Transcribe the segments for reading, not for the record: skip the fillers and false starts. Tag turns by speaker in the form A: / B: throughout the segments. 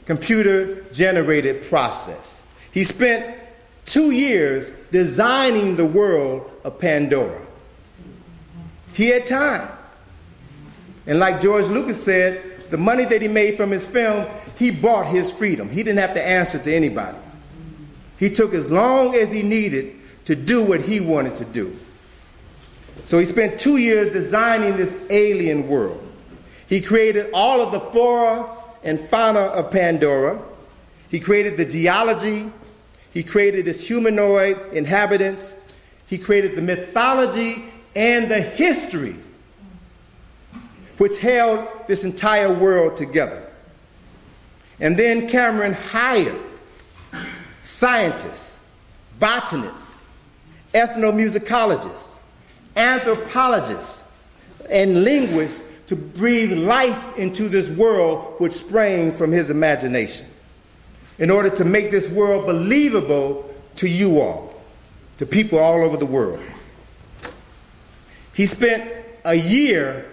A: computer-generated process. He spent 2 years designing the world of Pandora. He had time. And like George Lucas said, the money that he made from his films, he bought his freedom. He didn't have to answer to anybody. He took as long as he needed to do what he wanted to do. So he spent 2 years designing this alien world. He created all of the flora and fauna of Pandora. He created the geology. He created its humanoid inhabitants. He created the mythology and the history which held this entire world together. And then Cameron hired scientists, botanists, ethnomusicologists, anthropologists, and linguists to breathe life into this world which sprang from his imagination in order to make this world believable to you all, to people all over the world. He spent a year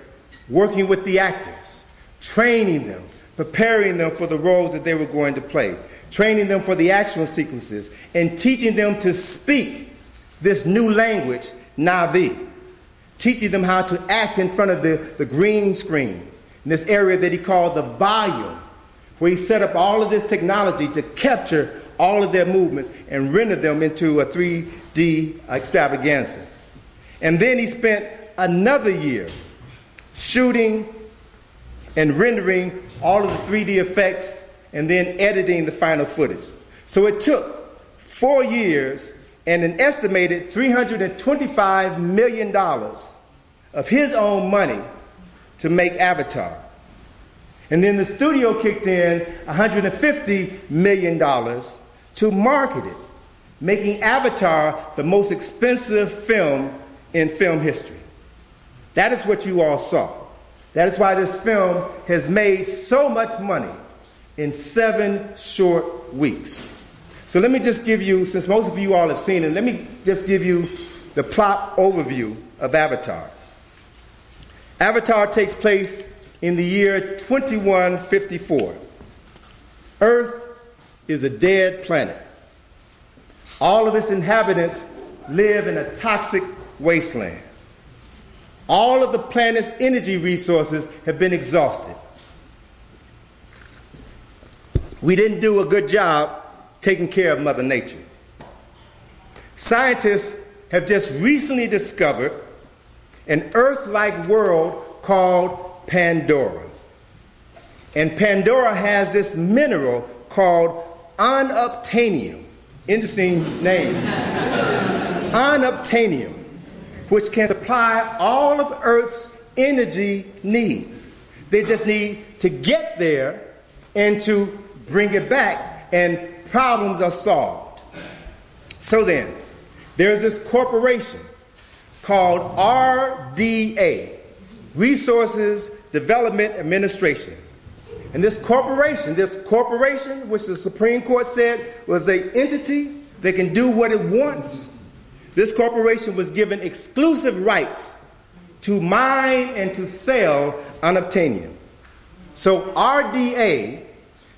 A: working with the actors, training them, preparing them for the roles that they were going to play, training them for the action sequences, and teaching them to speak this new language, Na'vi, teaching them how to act in front of the green screen in this area that he called the volume, where he set up all of this technology to capture all of their movements and render them into a 3D extravaganza. And then he spent another year shooting and rendering all of the 3D effects and then editing the final footage. So it took 4 years and an estimated $325 million of his own money to make Avatar. And then the studio kicked in $150 million to market it, making Avatar the most expensive film in film history. That is what you all saw. That is why this film has made so much money in 7 short weeks. So let me just give you, since most of you all have seen it, let me just give you the plot overview of Avatar. Avatar takes place in the year 2154. Earth is a dead planet. All of its inhabitants live in a toxic wasteland. All of the planet's energy resources have been exhausted. We didn't do a good job taking care of Mother Nature. Scientists have just recently discovered an Earth-like world called Pandora. And Pandora has this mineral called unobtainium. Interesting name. Unobtainium, which can supply all of Earth's energy needs. They just need to get there and to bring it back, and problems are solved. So then, there's this corporation called RDA, Resources Development Administration. And this corporation, which the Supreme Court said was an entity that can do what it wants, this corporation was given exclusive rights to mine and to sell unobtainium. So RDA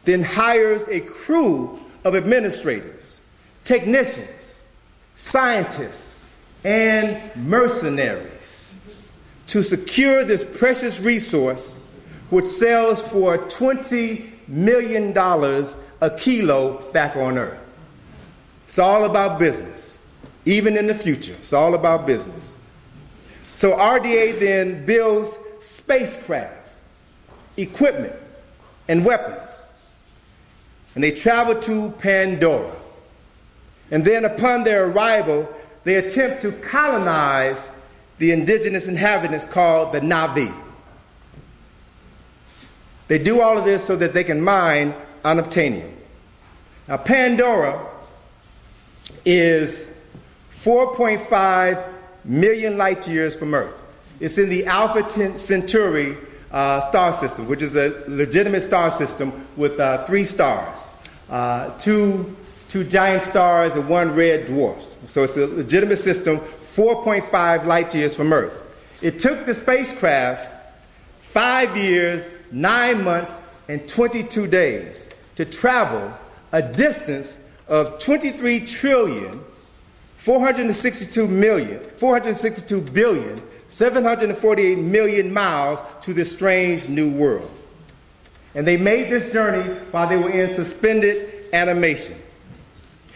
A: then hires a crew of administrators, technicians, scientists, and mercenaries to secure this precious resource, which sells for $20 million a kilo back on Earth. It's all about business. Even in the future, it's all about business. So RDA then builds spacecraft, equipment, and weapons. And they travel to Pandora. And then upon their arrival, they attempt to colonize the indigenous inhabitants called the Na'vi. They do all of this so that they can mine unobtainium. Now, Pandora is 4.5 million light years from Earth. It's in the Alpha Centauri star system, which is a legitimate star system with 3 stars, two giant stars and 1 red dwarf. So it's a legitimate system, 4.5 light years from Earth. It took the spacecraft 5 years, 9 months, and 22 days to travel a distance of 23,462,748 miles to this strange new world. And they made this journey while they were in suspended animation.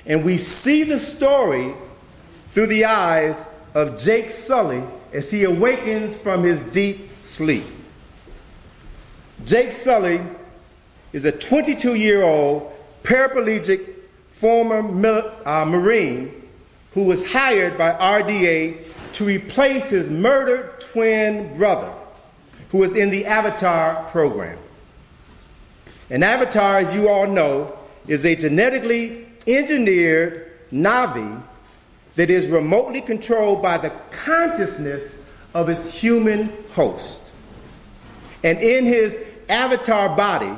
A: And we see the story through the eyes of Jake Sully as he awakens from his deep sleep. Jake Sully is a 22-year-old paraplegic former Marine who was hired by RDA to replace his murdered twin brother, who was in the Avatar program. An Avatar, as you all know, is a genetically engineered Navi that is remotely controlled by the consciousness of its human host. And in his Avatar body,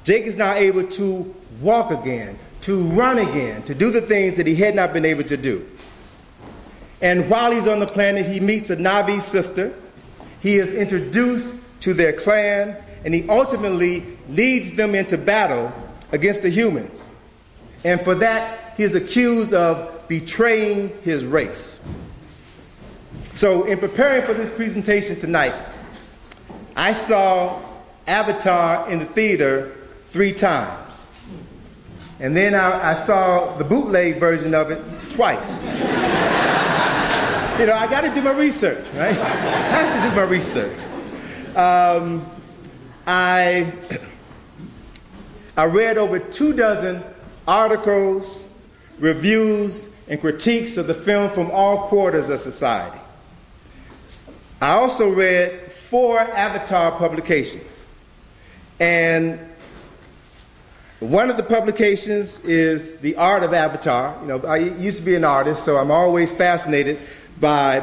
A: Jake is now able to walk again, to run again, to do the things that he had not been able to do. And while he's on the planet, he meets a Navi sister. He is introduced to their clan, and he ultimately leads them into battle against the humans. And for that, he is accused of betraying his race. So in preparing for this presentation tonight, I saw Avatar in the theater 3 times. And then I saw the bootleg version of it twice. You know, I got to do my research, right? I have to do my research. I read over 24 articles, reviews, and critiques of the film from all quarters of society. I also read 4 Avatar publications. And one of the publications is The Art of Avatar. You know, I used to be an artist, so I'm always fascinated by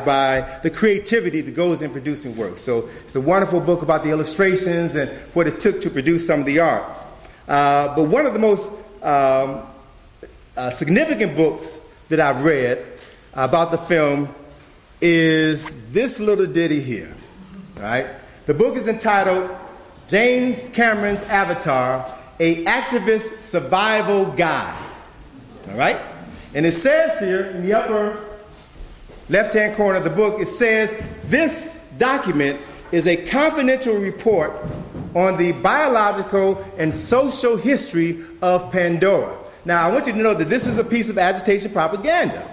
A: the creativity that goes in producing work. So it's a wonderful book about the illustrations and what it took to produce some of the art. But one of the most significant books that I've read about the film is this little ditty here, right? The book is entitled James Cameron's Avatar, A Activist Survival Guide, all right? And it says here in the upper left-hand corner of the book, it says, this document is a confidential report on the biological and social history of Pandora. Now, I want you to know that this is a piece of agitation propaganda,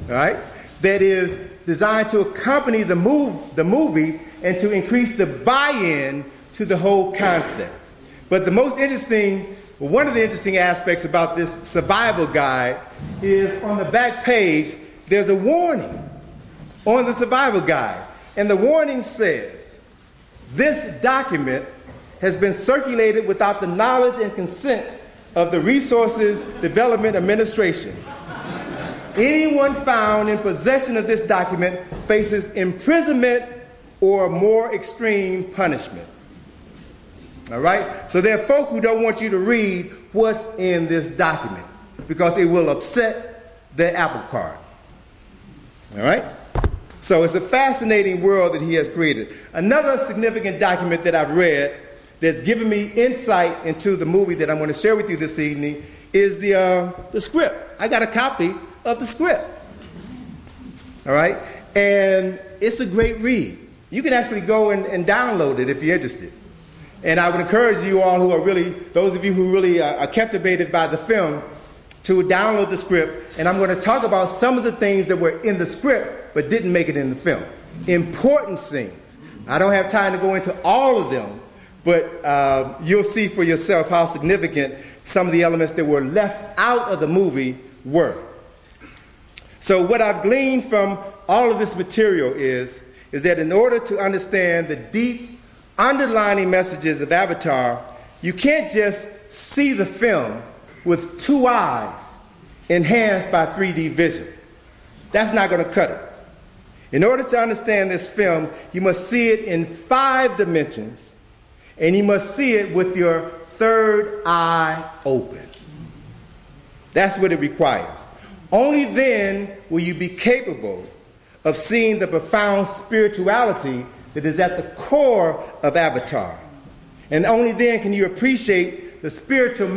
A: all right, that is designed to accompany the movie and to increase the buy-in to the whole concept. But the most interesting, one of the interesting aspects about this survival guide is on the back page, there's a warning on the survival guide. And the warning says, this document has been circulated without the knowledge and consent of the Resources Development Administration. Anyone found in possession of this document faces imprisonment or more extreme punishment. All right? So there are folk who don't want you to read what's in this document because it will upset their apple cart. All right? So it's a fascinating world that he has created. Another significant document that I've read that's given me insight into the movie that I'm going to share with you this evening is the script. I got a copy of the script. All right? And it's a great read. You can actually go and download it if you're interested. And I would encourage you all who are really, those of you who really are captivated by the film, to download the script. And I'm going to talk about some of the things that were in the script but didn't make it in the film. Important scenes. I don't have time to go into all of them, but you'll see for yourself how significant some of the elements that were left out of the movie were. So what I've gleaned from all of this material is that in order to understand the deep underlying messages of Avatar, you can't just see the film with 2 eyes enhanced by 3D vision. That's not going to cut it. In order to understand this film, you must see it in 5 dimensions, and you must see it with your 3rd eye open. That's what it requires. Only then will you be capable of seeing the profound spirituality that is at the core of Avatar. And only then can you appreciate the spiritual